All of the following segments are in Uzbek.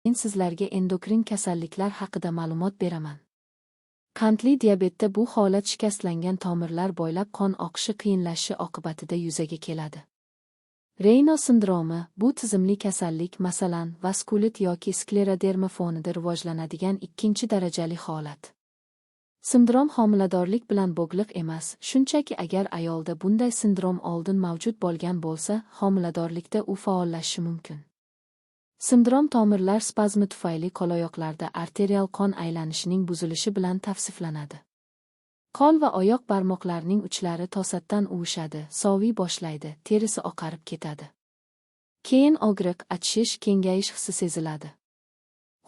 Men sizlarga endokrin kasalliklar haqida ma'lumot beraman. Qandli diabetda bu holat shikastlangan tomirlar bo'ylab qon oqishi qiyinlashishi oqibatida yuzaga keladi. Raynaud sindromi bu tizimli kasallik, masalan, vaskulit yoki skleroderma fonida rivojlanadigan ikkinchi darajali holat. Sindrom homiladorlik bilan bog'liq emas, shunchaki agar ayolda bunday sindrom oldin mavjud bo'lgan bo'lsa, homiladorlikda u faollashishi mumkin. Sindrom tomirlar spazmi tufayli qo'loyoqlarda arterial qon aylanishining buzilishi bilan tavsiflanadi. Qo'l va oyoq barmoqlarining uchlari to'satdan uvishadi, soviy boshlaydi, terisi oqarib ketadi. Keyin og'riq, achishish, kengayish hissi seziladi.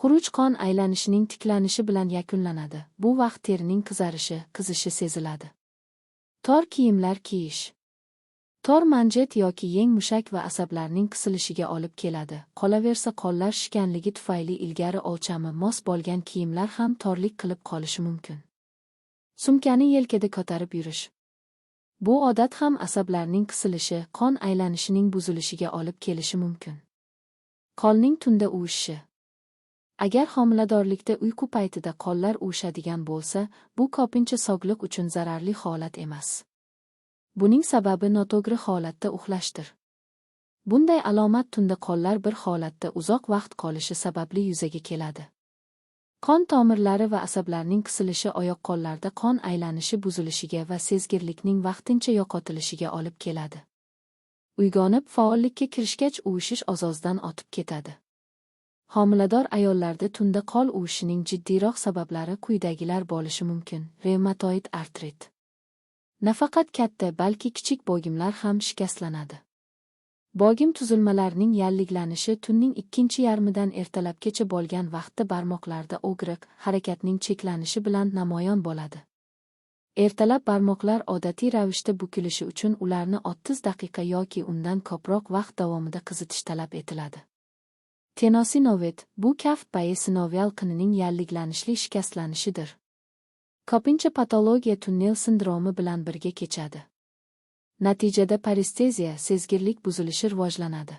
Xuruj qon aylanishining tiklanishi bilan yakunlanadi. Bu vaqt terining qizarishi, qizishi seziladi. Tor kiyimlar kiyish. Tor manjet yoki yeng mushak va asablarning qisilishiga olib keladi. Qolaversa qo'llar shishganligi tufayli ilgari o'lchami mos bo'lgan kiyimlar ham torlik qilib qolishi mumkin. Sumkani yelkada ko'tarib yurish. Bu odat ham asablarning qisilishi, qon aylanishining buzilishiga olib kelishi mumkin. Qo'lning tunda uvishishi. Agar homiladorlikda uyqu paytida qo'llar uvishadigan bo'lsa, bu ko'pincha sog'liq uchun zararli holat emas. Buning sababi noto'g'ri holatda uxlashdir. Bunday alomat tunda qo'llar bir holatda uzoq vaqt qolishi sababli yuzaga keladi. Qon tomirlari va asablarning qisilishi oyoq-qo'llarda qon aylanishi buzilishiga va sezgirlikning vaqtincha yo'qotilishiga olib keladi. Uyg'onib faollikka kirishgach uvishish ozozdan o'tib ketadi. Homilador ayollarda tunda qo'l uvishining jiddiyroq sabablari quyidagilar bo'lishi mumkin. Revmatoid artrit. Nafaqat katta, balki kichik bo'gimlar ham shikastlanadi. Bo'gim tuzilmalarining yalliglanishi tunning ikkinchi yarmidan ertalabgacha bo'lgan vaqtda barmoqlarda og'riq, harakatning cheklanishi bilan namoyon bo'ladi. Ertalab barmoqlar odatiy ravishda bukilishi uchun ularni 30 daqiqa yoki undan ko'proq vaqt davomida qizitish talab etiladi. Tenosinovet bu kaft payi sinovial qinining yalliglanishli shikastlanishidir. Ko'pincha patologiya tunnel sindromi bilan birga kechadi. Natijada paresteziya, sezgirlik buzilishi rivojlanadi.